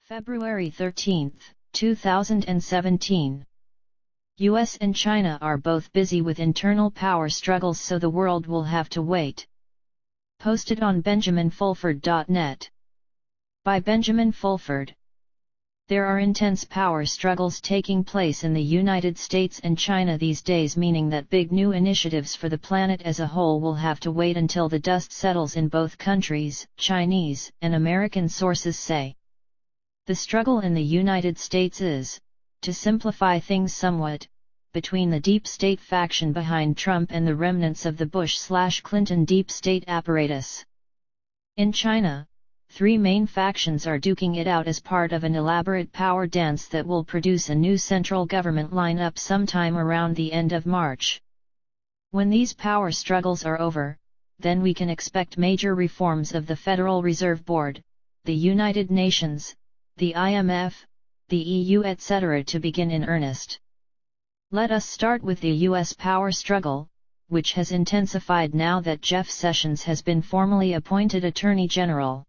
February 13, 2017. US and China are both busy with internal power struggles, so the world will have to wait. Posted on benjaminfulford.net. By Benjamin Fulford. There are intense power struggles taking place in the United States and China these days, meaning that big new initiatives for the planet as a whole will have to wait until the dust settles in both countries, Chinese and American sources say. The struggle in the United States is, to simplify things somewhat, between the deep state faction behind Trump and the remnants of the Bush/Clinton deep state apparatus. In China, three main factions are duking it out as part of an elaborate power dance that will produce a new central government lineup sometime around the end of March. When these power struggles are over, then we can expect major reforms of the Federal Reserve Board, the United Nations, the IMF, the EU etc. to begin in earnest. Let us start with the US power struggle, which has intensified now that Jeff Sessions has been formally appointed Attorney General.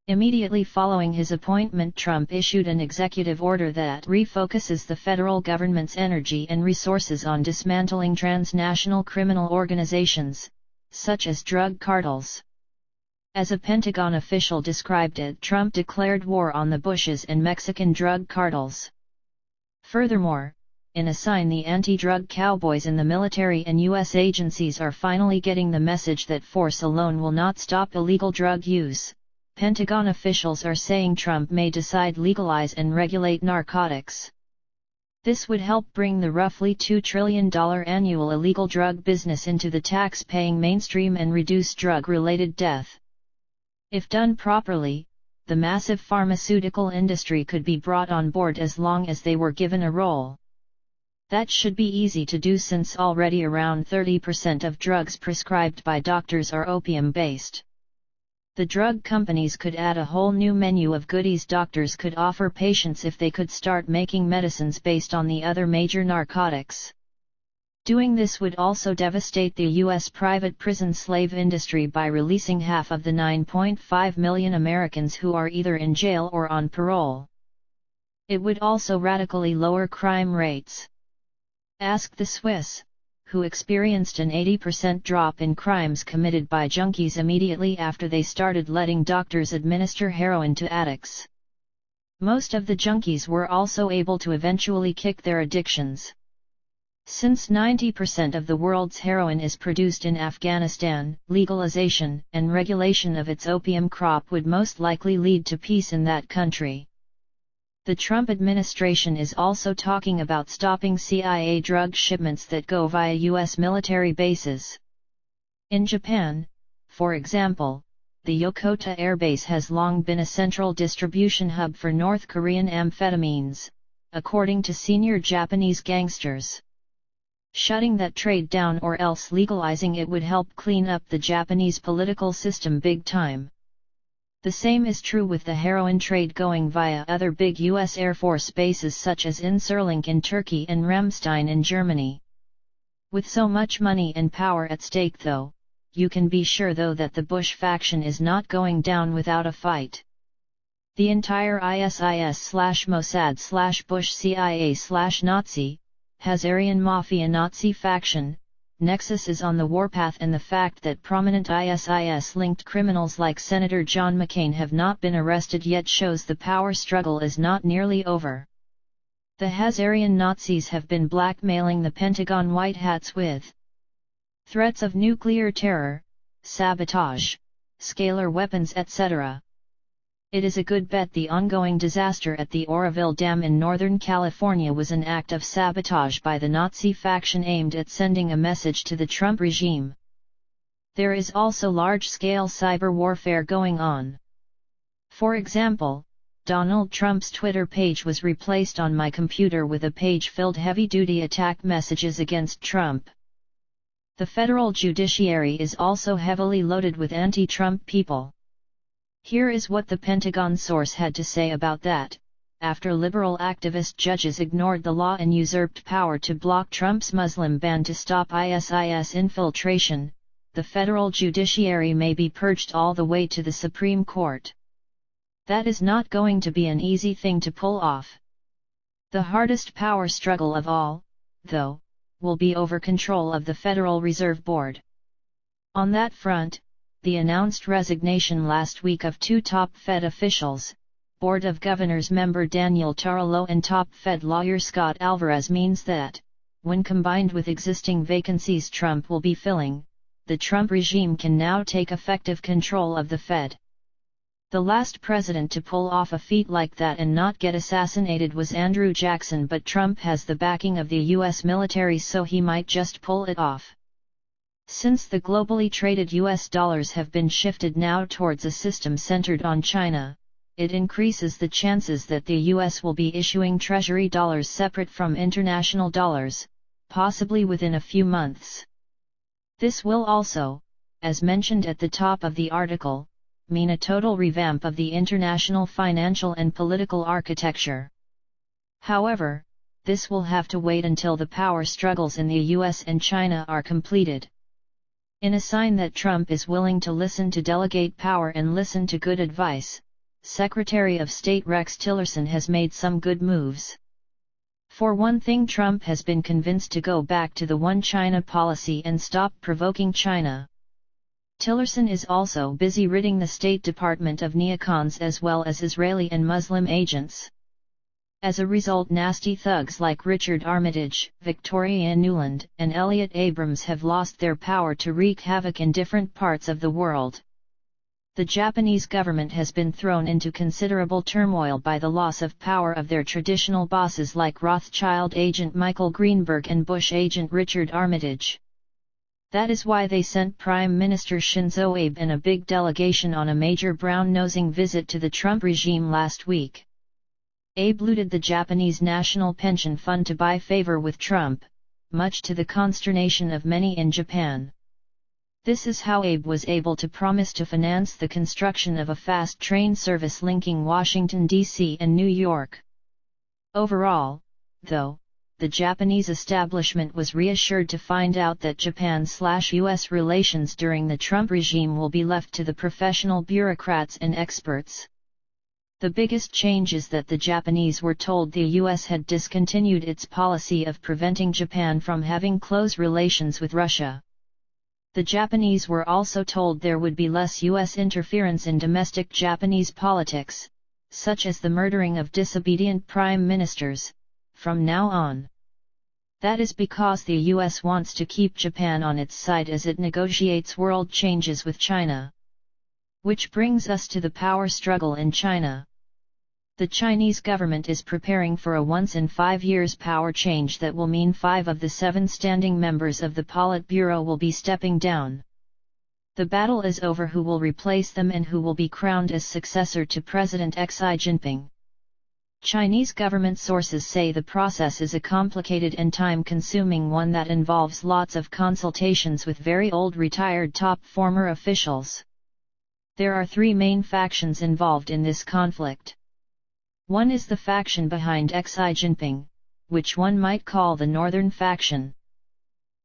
Immediately following his appointment, Trump issued an executive order that refocuses the federal government's energy and resources on dismantling transnational criminal organizations, such as drug cartels. As a Pentagon official described it, Trump declared war on the Bushes and Mexican drug cartels. Furthermore, in a sign, the anti-drug cowboys in the military and U.S. agencies are finally getting the message that force alone will not stop illegal drug use. Pentagon officials are saying Trump may decide legalize and regulate narcotics. This would help bring the roughly $2 trillion annual illegal drug business into the tax-paying mainstream and reduce drug-related death. If done properly, the massive pharmaceutical industry could be brought on board as long as they were given a role. That should be easy to do, since already around 30% of drugs prescribed by doctors are opium-based. The drug companies could add a whole new menu of goodies doctors could offer patients if they could start making medicines based on the other major narcotics. Doing this would also devastate the U.S. private prison slave industry by releasing half of the 9.5 million Americans who are either in jail or on parole. It would also radically lower crime rates. Ask the Swiss, who experienced an 80% drop in crimes committed by junkies immediately after they started letting doctors administer heroin to addicts. Most of the junkies were also able to eventually kick their addictions. Since 90% of the world's heroin is produced in Afghanistan, legalization and regulation of its opium crop would most likely lead to peace in that country. The Trump administration is also talking about stopping CIA drug shipments that go via U.S. military bases. In Japan, for example, the Yokota Air Base has long been a central distribution hub for North Korean amphetamines, according to senior Japanese gangsters. Shutting that trade down or else legalizing it would help clean up the Japanese political system big time. The same is true with the heroin trade going via other big U.S. Air Force bases such as Incirlink in Turkey and Ramstein in Germany. With so much money and power at stake though, you can be sure though that the Bush faction is not going down without a fight. The entire ISIS/Mossad/Bush CIA/Nazi, Hazarian Mafia Nazi faction, nexus is on the warpath, and the fact that prominent ISIS-linked criminals like Senator John McCain have not been arrested yet shows the power struggle is not nearly over. The Hazarian Nazis have been blackmailing the Pentagon White Hats with threats of nuclear terror, sabotage, scalar weapons etc. It is a good bet the ongoing disaster at the Oroville Dam in Northern California was an act of sabotage by the Nazi faction aimed at sending a message to the Trump regime. There is also large-scale cyber warfare going on. For example, Donald Trump's Twitter page was replaced on my computer with a page filled heavy-duty attack messages against Trump. The federal judiciary is also heavily loaded with anti-Trump people. Here is what the Pentagon source had to say about that. After liberal activist judges ignored the law and usurped power to block Trump's Muslim ban to stop ISIS infiltration, the federal judiciary may be purged all the way to the Supreme Court. That is not going to be an easy thing to pull off. The hardest power struggle of all, though, will be over control of the Federal Reserve Board. On that front, the announced resignation last week of two top Fed officials, Board of Governors member Daniel Tarullo and top Fed lawyer Scott Alvarez, means that, when combined with existing vacancies Trump will be filling, the Trump regime can now take effective control of the Fed. The last president to pull off a feat like that and not get assassinated was Andrew Jackson, but Trump has the backing of the US military, so he might just pull it off. Since the globally traded US dollars have been shifted now towards a system centered on China, it increases the chances that the US will be issuing treasury dollars separate from international dollars, possibly within a few months. This will also, as mentioned at the top of the article, mean a total revamp of the international financial and political architecture. However, this will have to wait until the power struggles in the US and China are completed. In a sign that Trump is willing to listen to delegate power and listen to good advice, Secretary of State Rex Tillerson has made some good moves. For one thing, Trump has been convinced to go back to the One China policy and stop provoking China. Tillerson is also busy ridding the State Department of neocons as well as Israeli and Muslim agents. As a result, nasty thugs like Richard Armitage, Victoria Nuland, and Elliott Abrams have lost their power to wreak havoc in different parts of the world. The Japanese government has been thrown into considerable turmoil by the loss of power of their traditional bosses like Rothschild agent Michael Greenberg and Bush agent Richard Armitage. That is why they sent Prime Minister Shinzo Abe and a big delegation on a major brown-nosing visit to the Trump regime last week. Abe looted the Japanese National Pension Fund to buy favor with Trump, much to the consternation of many in Japan. This is how Abe was able to promise to finance the construction of a fast train service linking Washington, D.C. and New York. Overall, though, the Japanese establishment was reassured to find out that Japan/US relations during the Trump regime will be left to the professional bureaucrats and experts. The biggest change is that the Japanese were told the US had discontinued its policy of preventing Japan from having close relations with Russia. The Japanese were also told there would be less US interference in domestic Japanese politics, such as the murdering of disobedient prime ministers, from now on. That is because the US wants to keep Japan on its side as it negotiates world changes with China. Which brings us to the power struggle in China. The Chinese government is preparing for a once-in-5 years power change that will mean 5 of the 7 standing members of the Politburo will be stepping down. The battle is over who will replace them and who will be crowned as successor to President Xi Jinping. Chinese government sources say the process is a complicated and time-consuming one that involves lots of consultations with very old retired top former officials. There are 3 main factions involved in this conflict. One is the faction behind Xi Jinping, which one might call the Northern faction.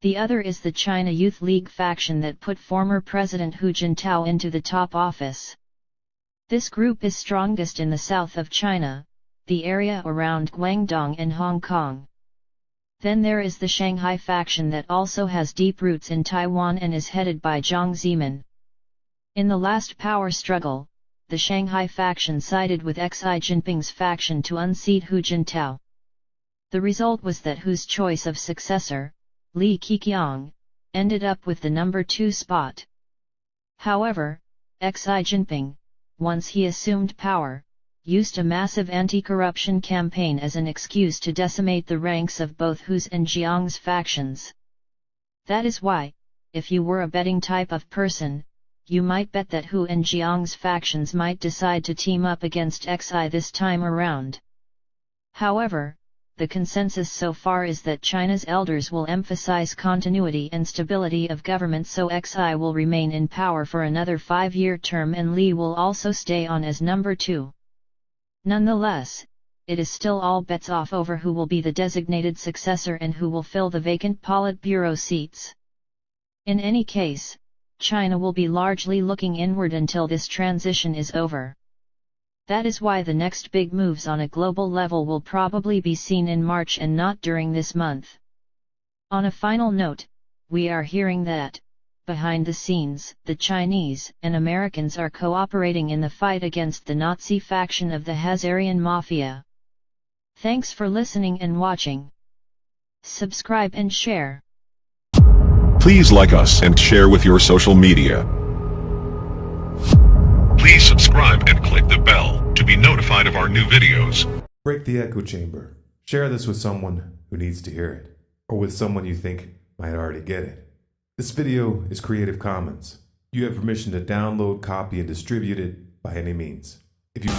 The other is the China Youth League faction that put former President Hu Jintao into the top office. This group is strongest in the south of China, the area around Guangdong and Hong Kong. Then there is the Shanghai faction that also has deep roots in Taiwan and is headed by Jiang Zemin. In the last power struggle, the Shanghai faction sided with Xi Jinping's faction to unseat Hu Jintao. The result was that Hu's choice of successor, Li Keqiang, ended up with the number 2 spot. However, Xi Jinping, once he assumed power, used a massive anti-corruption campaign as an excuse to decimate the ranks of both Hu's and Jiang's factions. That is why, if you were a betting type of person, you might bet that Hu and Jiang's factions might decide to team up against Xi this time around. However, the consensus so far is that China's elders will emphasize continuity and stability of government, so Xi will remain in power for another 5-year term and Li will also stay on as number 2. Nonetheless, it is still all bets off over who will be the designated successor and who will fill the vacant Politburo seats. In any case, China will be largely looking inward until this transition is over. That is why the next big moves on a global level will probably be seen in March and not during this month. On a final note, we are hearing that, behind the scenes, the Chinese and Americans are cooperating in the fight against the Nazi faction of the Hazarian Mafia. Thanks for listening and watching. Subscribe and share. Please like us and share with your social media. Please subscribe and click the bell to be notified of our new videos. Break the echo chamber. Share this with someone who needs to hear it, or with someone you think might already get it. This video is Creative Commons. You have permission to download, copy, and distribute it by any means. If you